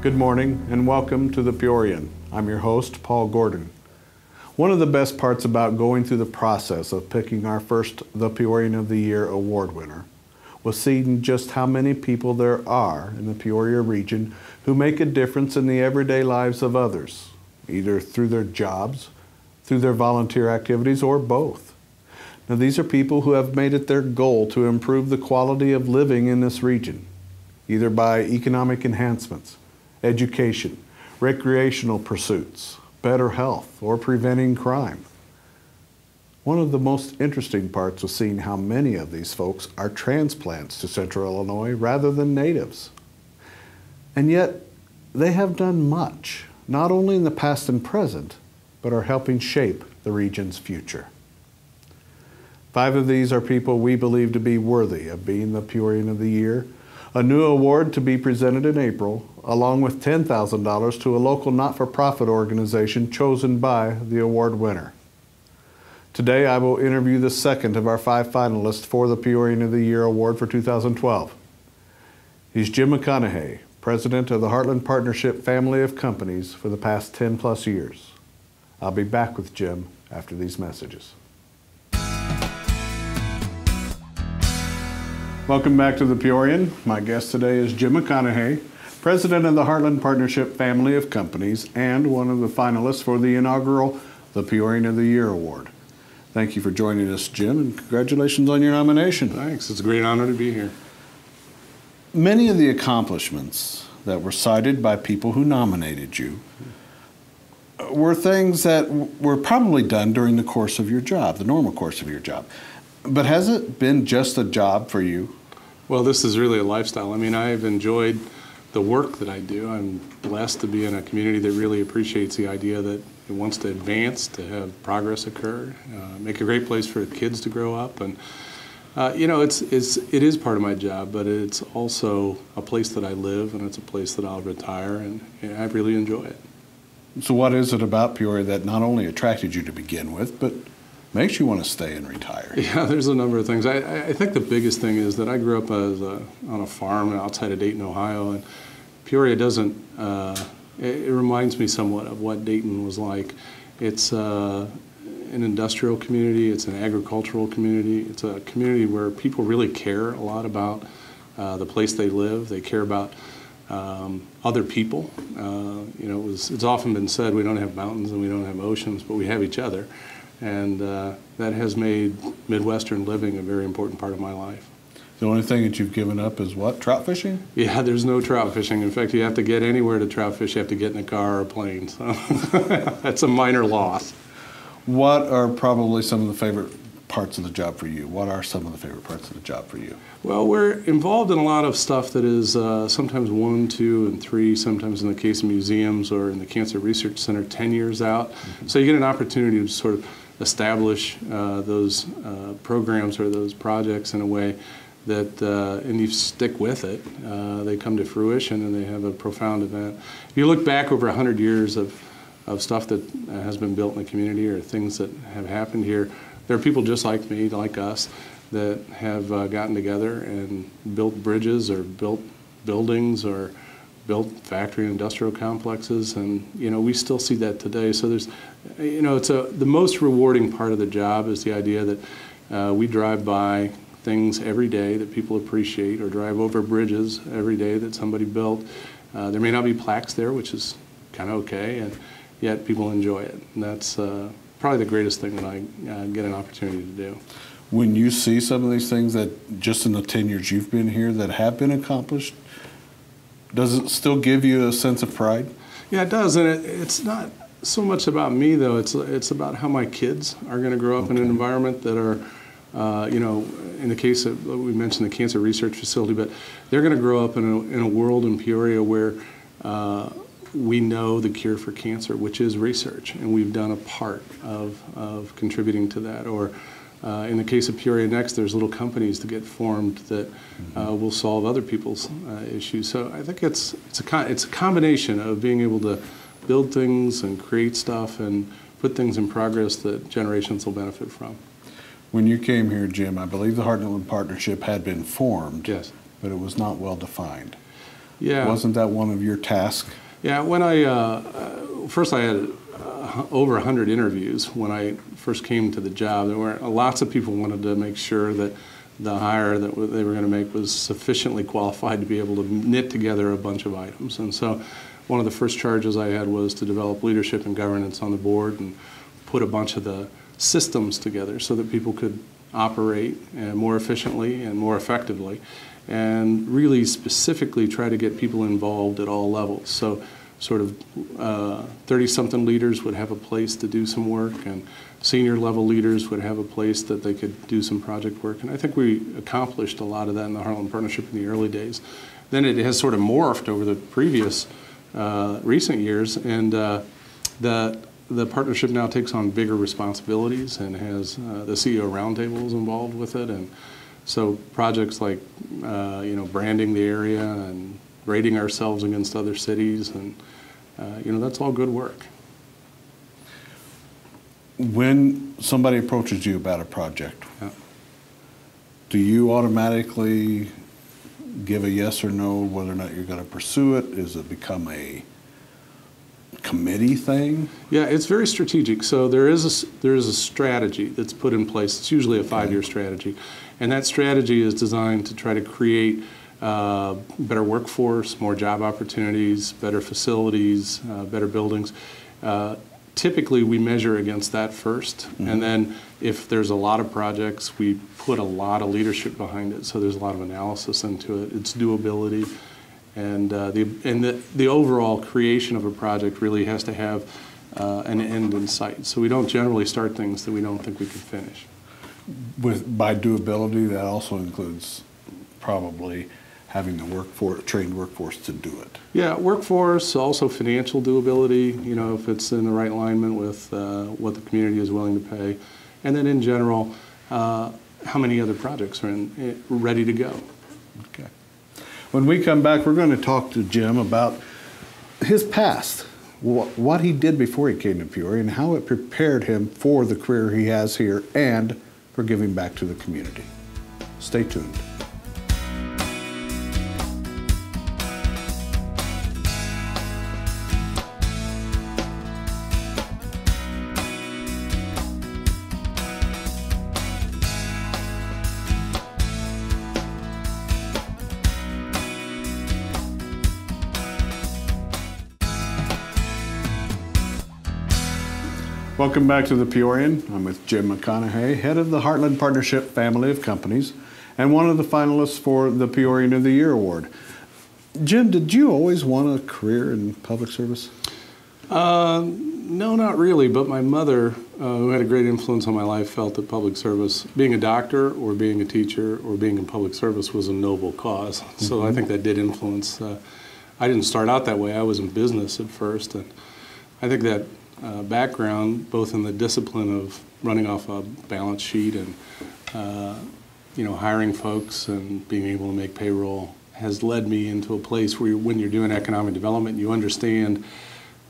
Good morning and welcome to the Peorian. I'm your host, Paul Gordon. One of the best parts about going through the process of picking our first The Peorian of the Year award winner was seeing just how many people there are in the Peoria region who make a difference in the everyday lives of others, either through their jobs, through their volunteer activities, or both. Now, these are people who have made it their goal to improve the quality of living in this region, either by economic enhancements, education, recreational pursuits, better health, or preventing crime. One of the most interesting parts was seeing how many of these folks are transplants to Central Illinois rather than natives. And yet, they have done much, not only in the past and present, but are helping shape the region's future. 5 of these are people we believe to be worthy of being the Peorian of the Year, a new award to be presented in April, along with $10,000 to a local not-for-profit organization chosen by the award winner. Today, I will interview the second of our 5 finalists for the Peorian of the Year Award for 2012. He's Jim McConoughey, president of the Heartland Partnership family of companies for the past 10+ years. I'll be back with Jim after these messages. Welcome back to the Peorian. My guest today is Jim McConoughey, president of the Heartland Partnership family of companies and one of the finalists for the inaugural The Peorian of the Year Award. Thank you for joining us, Jim, and congratulations on your nomination. Thanks. It's a great honor to be here. Many of the accomplishments that were cited by people who nominated you were things that were probably done during the course of your job, the normal course of your job. But has it been just a job for you? Well, this is really a lifestyle. I mean, I've enjoyed the work that I do. I'm blessed to be in a community that really appreciates the idea that it wants to advance, to have progress occur, make a great place for kids to grow up. And, you know, it is part of my job, but it's also a place that I live, and it's a place that I'll retire, and I really enjoy it. So what is it about Peoria that not only attracted you to begin with, but makes you want to stay and retire? Yeah, there's a number of things. I think the biggest thing is that I grew up on a farm outside of Dayton, Ohio, and Peoria doesn't, it reminds me somewhat of what Dayton was like. It's an industrial community, it's an agricultural community, it's a community where people really care a lot about the place they live. They care about other people. You know, it's often been said we don't have mountains and we don't have oceans, but we have each other. And that has made Midwestern living a very important part of my life. The only thing that you've given up is what? Trout fishing? Yeah, there's no trout fishing. In fact, you have to get anywhere to trout fish, you have to get in a car or a plane. So that's a minor loss. What are probably some of the favorite parts of the job for you? What are some of the favorite parts of the job for you? Well, we're involved in a lot of stuff that is sometimes 1, 2, and 3, sometimes in the case of museums or in the Cancer Research Center 10 years out. Mm-hmm. So you get an opportunity to sort of establish those programs or those projects in a way that, and you stick with it, they come to fruition and they have a profound event. If you look back over 100 years of stuff that has been built in the community or things that have happened here, there are people just like me, like us, that have gotten together and built bridges or built buildings or built factory and industrial complexes, and you know, we still see that today. So there's, you know, the most rewarding part of the job is the idea that we drive by things every day that people appreciate, or drive over bridges every day that somebody built. There may not be plaques there, which is kind of okay, and yet people enjoy it. And that's probably the greatest thing that I get an opportunity to do. When you see some of these things that just in the 10 years you've been here that have been accomplished, does it still give you a sense of pride? Yeah, it does, and it's not so much about me though. It's about how my kids are going to grow up in an environment that are, you know, in the case of, we mentioned the Cancer Research Facility, but they're going to grow up in a world in Peoria where we know the cure for cancer, which is research, and we've done a part of contributing to that. Or in the case of Peoria Next, there's little companies that get formed that will solve other people's issues. So I think it's a combination of being able to build things and create stuff and put things in progress that generations will benefit from. When you came here, Jim, I believe the Heartland Partnership had been formed, yes, but it was not well defined. Yeah. Wasn't that one of your tasks? Yeah, when I, first I had over 100 interviews when I first came to the job. There were lots of people wanted to make sure that the hire that they were going to make was sufficiently qualified to be able to knit together a bunch of items. And so one of the first charges I had was to develop leadership and governance on the board and put a bunch of the systems together so that people could operate more efficiently and more effectively, and really specifically try to get people involved at all levels. So sort of 30-something leaders would have a place to do some work, and senior level leaders would have a place that they could do some project work. And I think we accomplished a lot of that in the Heartland Partnership in the early days. Then it has sort of morphed over the previous recent years, and the partnership now takes on bigger responsibilities and has the CEO roundtables involved with it. And so projects like branding the area and rating ourselves against other cities, and that's all good work. When somebody approaches you about a project, do you automatically give a yes or no whether or not you're going to pursue it? Does it become a committee thing? Yeah, it's very strategic. So there is a strategy that's put in place. It's usually a 5-year strategy, and that strategy is designed to try to create better workforce, more job opportunities, better facilities, better buildings. Typically, we measure against that first, and then if there's a lot of projects, we put a lot of leadership behind it. So there's a lot of analysis into it, its doability, and the overall creation of a project really has to have an end in sight. So we don't generally start things that we don't think we can finish. By doability, that also includes probably having the trained workforce to do it. Yeah, workforce, also financial doability, if it's in the right alignment with what the community is willing to pay. And then in general, how many other projects are ready to go. Okay. When we come back, we're going to talk to Jim about his past, what he did before he came to Peoria, and how it prepared him for the career he has here and for giving back to the community. Stay tuned. Welcome back to the Peorian. I'm with Jim McConoughey, head of the Heartland Partnership family of companies, and one of the finalists for the Peorian of the Year award. Jim, did you always want a career in public service? No, not really, but my mother, who had a great influence on my life, felt that public service, being a doctor or being a teacher or being in public service, was a noble cause. So I think that did influence. I didn't start out that way. I was in business at first, and I think that background, both in the discipline of running off a balance sheet and hiring folks and being able to make payroll, has led me into a place where when you're doing economic development, you understand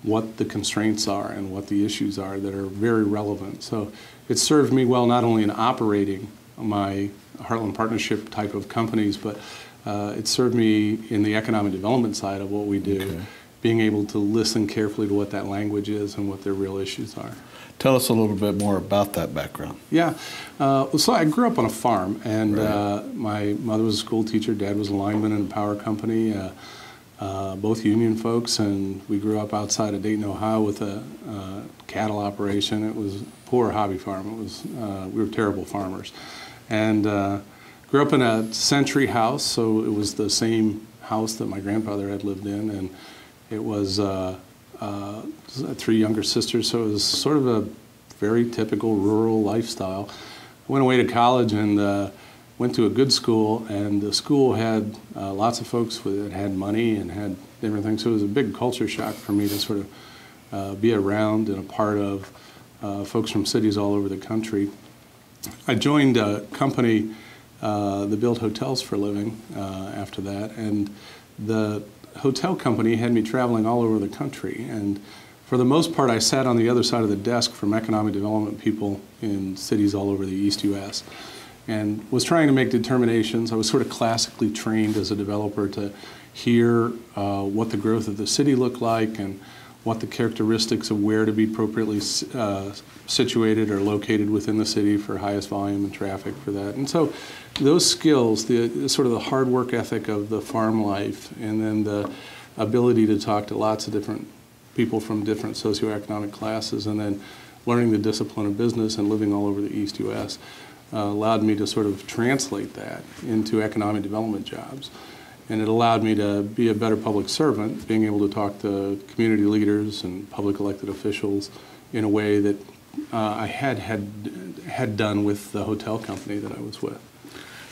what the constraints are and what the issues are that are very relevant. So it served me well not only in operating my Heartland Partnership type of companies, but it served me in the economic development side of what we do. Okay. Being able to listen carefully to what that language is and what their real issues are. Tell us a little bit more about that background. Yeah, so I grew up on a farm, and my mother was a school teacher, Dad was a lineman in a power company, both union folks, and we grew up outside of Dayton, Ohio with a cattle operation. It was a poor hobby farm. It was, we were terrible farmers. And grew up in a century house, so it was the same house that my grandfather had lived in, and it was 3 younger sisters, so it was sort of a very typical rural lifestyle. I went away to college and went to a good school, and the school had lots of folks that had money and had different things, so it was a big culture shock for me to sort of be around and a part of folks from cities all over the country. I joined a company that built hotels for a living after that, and the hotel company had me traveling all over the country, and for the most part I sat on the other side of the desk from economic development people in cities all over the East U.S. and was trying to make determinations. I was sort of classically trained as a developer to hear what the growth of the city looked like and what the characteristics of where to be appropriately situated or located within the city for highest volume and traffic for that. And so those skills, the sort of the hard work ethic of the farm life, and then the ability to talk to lots of different people from different socioeconomic classes, and then learning the discipline of business and living all over the East U.S. Allowed me to sort of translate that into economic development jobs. And it allowed me to be a better public servant, being able to talk to community leaders and public elected officials in a way that I had done with the hotel company that I was with.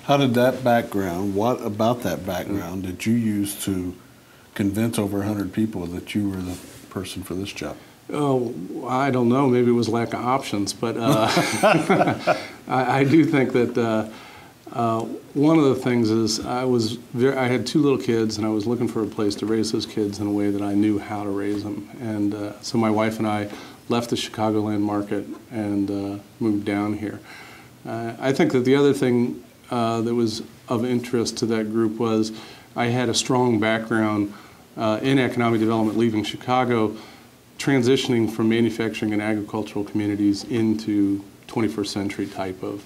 How did that background, what about that background did you use to convince over 100 people that you were the person for this job? Oh, I don't know. Maybe it was lack of options, but I do think that one of the things is I had 2 little kids, and I was looking for a place to raise those kids in a way that I knew how to raise them. And so my wife and I left the Chicagoland market and moved down here. I think that the other thing that was of interest to that group was I had a strong background in economic development leaving Chicago, transitioning from manufacturing and agricultural communities into 21st century type of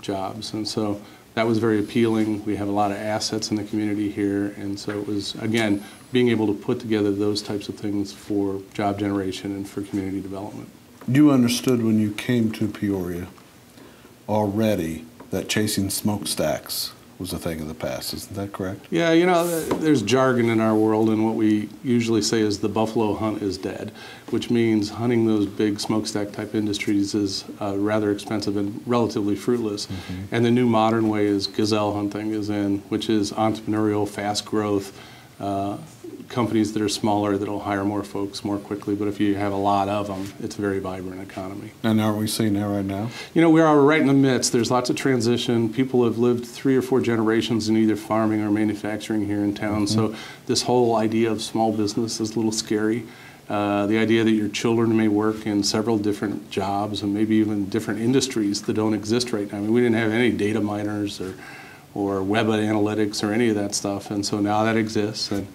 jobs. And so that was very appealing. We have a lot of assets in the community here, and so it was, again, being able to put together those types of things for job generation and for community development. You understood when you came to Peoria already that chasing smokestacks was a thing of the past, isn't that correct? Yeah, you know, there's jargon in our world, and what we usually say is the buffalo hunt is dead, which means hunting those big smokestack type industries is rather expensive and relatively fruitless. Mm-hmm. And the new modern way is gazelle hunting is in, which is entrepreneurial, fast growth, companies that are smaller that'll hire more folks more quickly, but if you have a lot of them, it's a very vibrant economy. And aren't we seeing that right now? You know, we are right in the midst. There's lots of transition. People have lived 3 or 4 generations in either farming or manufacturing here in town, mm-hmm. So this whole idea of small business is a little scary. The idea that your children may work in several different jobs and maybe even different industries that don't exist right now. I mean, we didn't have any data miners or web analytics or any of that stuff, and so now that exists. And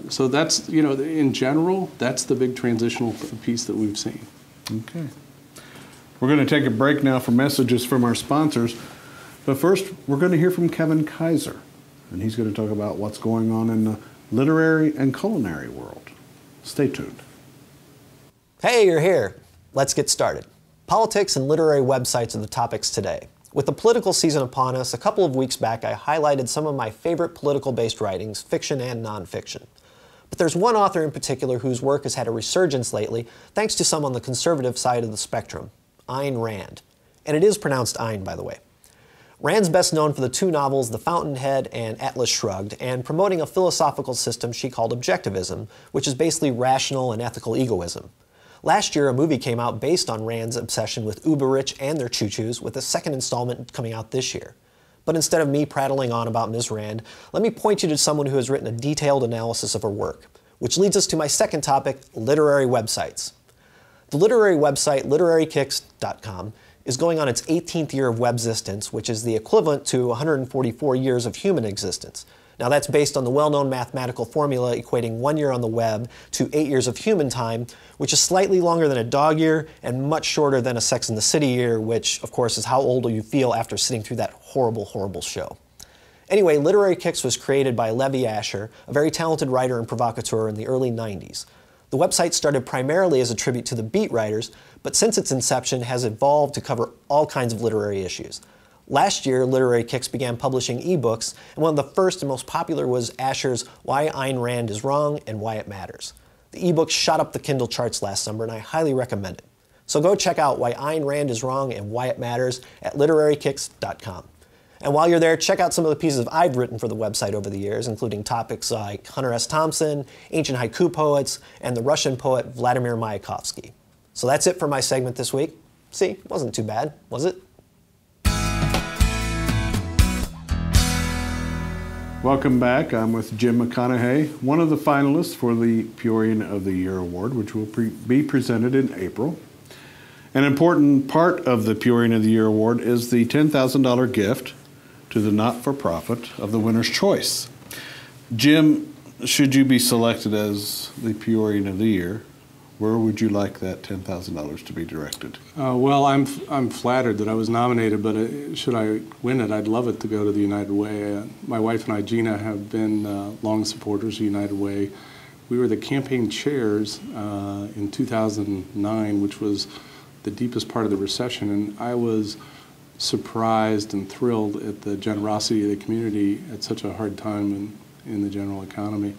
so that's, you know, in general, that's the big transitional piece that we've seen. Okay. We're going to take a break now for messages from our sponsors, but first we're going to hear from Kevin Kaiser, and he's going to talk about what's going on in the literary and culinary world. Stay tuned. Hey, you're here. Let's get started. Politics and literary websites are the topics today. With the political season upon us, a couple of weeks back I highlighted some of my favorite political-based writings, fiction and nonfiction. But there's one author in particular whose work has had a resurgence lately, thanks to some on the conservative side of the spectrum, Ayn Rand. And it is pronounced Ayn, by the way. Rand's best known for the 2 novels The Fountainhead and Atlas Shrugged, and promoting a philosophical system she called objectivism, which is basically rational and ethical egoism. Last year, a movie came out based on Rand's obsession with uber-rich and their choo-choos, with a second installment coming out this year. But instead of me prattling on about Ms. Rand, let me point you to someone who has written a detailed analysis of her work, which leads us to my second topic, literary websites. The literary website literarykicks.com is going on its 18th year of web existence, which is the equivalent to 144 years of human existence. Now that's based on the well-known mathematical formula equating 1 year on the web to 8 years of human time, which is slightly longer than a dog year and much shorter than a Sex and the City year, which of course is how old you feel after sitting through that horrible, horrible show. Anyway, Literary Kicks was created by Levi Asher, a very talented writer and provocateur in the early 90s. The website started primarily as a tribute to the beat writers, but since its inception has evolved to cover all kinds of literary issues. Last year, Literary Kicks began publishing ebooks, and one of the first and most popular was Asher's Why Ayn Rand is Wrong and Why It Matters. The ebook shot up the Kindle charts last summer, and I highly recommend it. So go check out Why Ayn Rand is Wrong and Why It Matters at literarykicks.com. And while you're there, check out some of the pieces I've written for the website over the years, including topics like Hunter S. Thompson, ancient haiku poets, and the Russian poet Vladimir Mayakovsky. So that's it for my segment this week. See, it wasn't too bad, was it? Welcome back. I'm with Jim McConoughey, one of the finalists for the Peorian of the Year Award, which will be presented in April. An important part of the Peorian of the Year Award is the $10,000 gift to the not-for-profit of the winner's choice. Jim, should you be selected as the Peorian of the Year, where would you like that $10,000 to be directed? Well, I'm flattered that I was nominated, but should I win it, I'd love it to go to the United Way. My wife and I, Gina, have been long supporters of United Way. We were the campaign chairs in 2009, which was the deepest part of the recession, and I was surprised and thrilled at the generosity of the community at such a hard time in the general economy.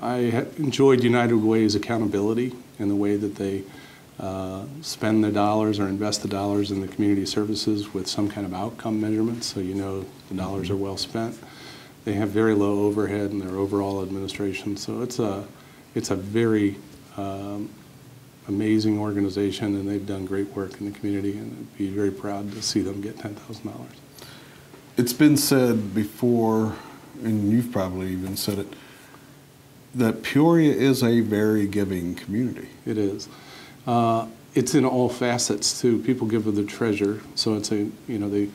I enjoyed United Way's accountability in the way that they spend their dollars or invest the dollars in the community services with some kind of outcome measurement, so you know the dollars are well spent. They have very low overhead in their overall administration, so it's a very amazing organization, and they've done great work in the community, and I'd be very proud to see them get $10,000. It's been said before, and you've probably even said it, that Peoria is a very giving community. It is. It's in all facets too. People give of their treasure, so it's they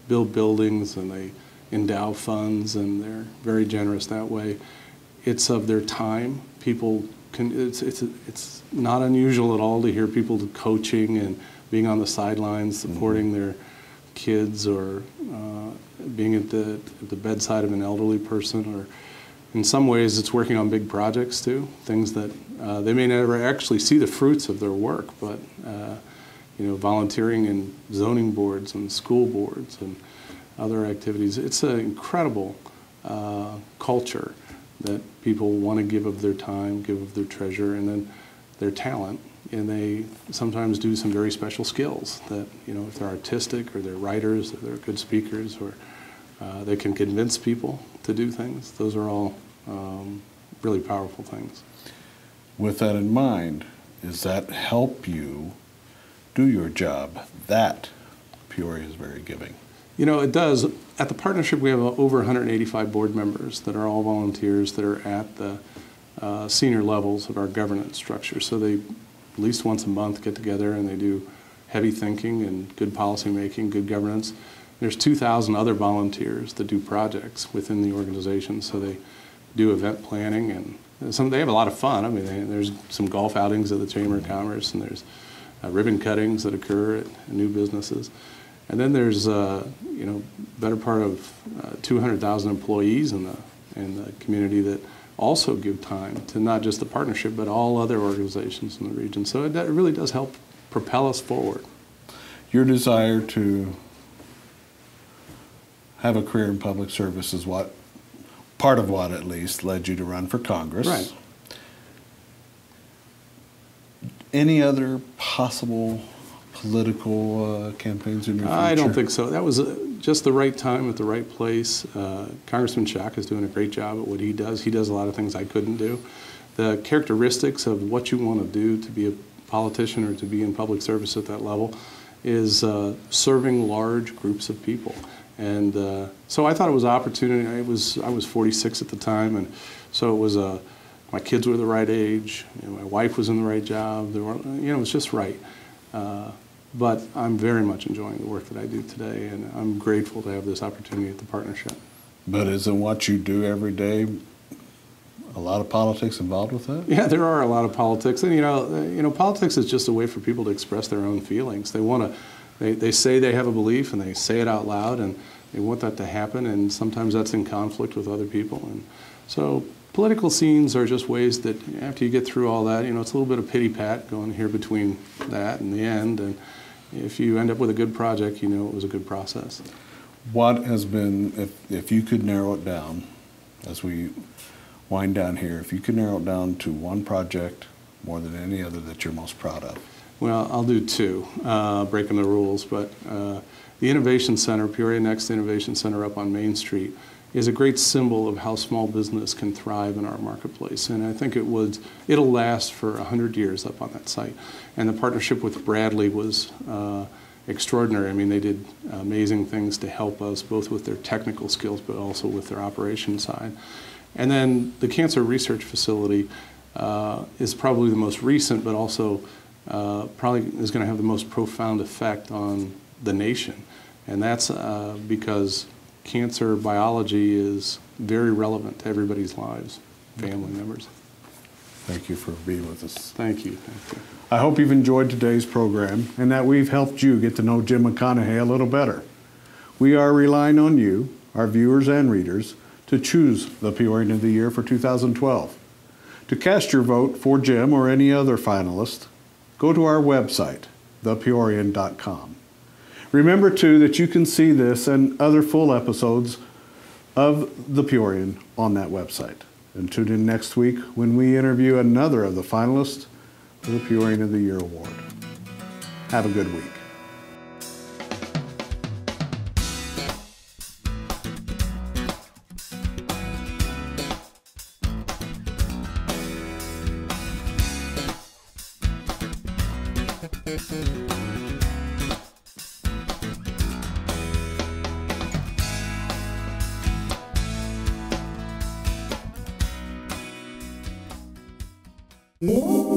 build buildings and they endow funds, and they're very generous that way. It's of their time. People it's not unusual at all to hear people coaching and being on the sidelines, supporting their kids, or being at the bedside of an elderly person, or in some ways it's working on big projects too, things that they may never actually see the fruits of their work, but volunteering in zoning boards and school boards and other activities. It's an incredible culture that people want to give of their time, give of their treasure, and then their talent. And they sometimes do some very special skills that, if they're artistic or they're writers or they're good speakers, or they can convince people to do things. Those are all really powerful things. With that in mind, does that help you do your job? That Peoria is very giving. It does. At the partnership, we have over 185 board members that are all volunteers that are at the senior levels of our governance structure. So they, at least once a month, get together and they do heavy thinking and good policy making, good governance. There's 2,000 other volunteers that do projects within the organization. So they do event planning, and they have a lot of fun. I mean, there's some golf outings at the Chamber of Commerce, and there's ribbon cuttings that occur at new businesses. And then there's better part of 200,000 employees in the community that also give time to not just the partnership, but all other organizations in the region. So it really does help propel us forward. Your desire to have a career in public service is part of what at least led you to run for Congress. Right. Any other possible political campaigns in your future? I don't think so. That was just the right time at the right place. Congressman Schock is doing a great job at what he does. He does a lot of things I couldn't do. The characteristics of what you want to do to be a politician or to be in public service at that level is serving large groups of people. And so I thought it was an opportunity. I was 46 at the time, and so it was my kids were the right age. My wife was in the right job. It was just right. But I'm very much enjoying the work that I do today, and I'm grateful to have this opportunity at the partnership. But isn't what you do every day a lot of politics involved with that? Yeah, there are a lot of politics, and politics is just a way for people to express their own feelings. They say they have a belief, and they say it out loud, and they want that to happen, and sometimes that's in conflict with other people. And so political scenes are just ways that after you get through all that, it's a little bit of pity-pat going here between that and the end. And if you end up with a good project, it was a good process. What has been, if you could narrow it down, as we wind down here, if you could narrow it down to one project more than any other that you're most proud of? Well, I'll do two, breaking the rules, but the Innovation Center, Peoria Next Innovation Center up on Main Street, is a great symbol of how small business can thrive in our marketplace. And I think it'll last for 100 years up on that site. And the partnership with Bradley was extraordinary. I mean, they did amazing things to help us, both with their technical skills, but also with their operations side. And then the Cancer Research Facility is probably the most recent, but also probably is going to have the most profound effect on the nation. And that's because cancer biology is very relevant to everybody's lives, family members. Thank you for being with us. Thank you. Thank you. I hope you've enjoyed today's program and that we've helped you get to know Jim McConoughey a little better. We are relying on you, our viewers and readers, to choose the Peorian of the Year for 2012. To cast your vote for Jim or any other finalist, go to our website, thepeorian.com. Remember, too, that you can see this and other full episodes of The Peorian on that website. And tune in next week when we interview another of the finalists for the Peorian of the Year Award. Have a good week. Mm-hmm.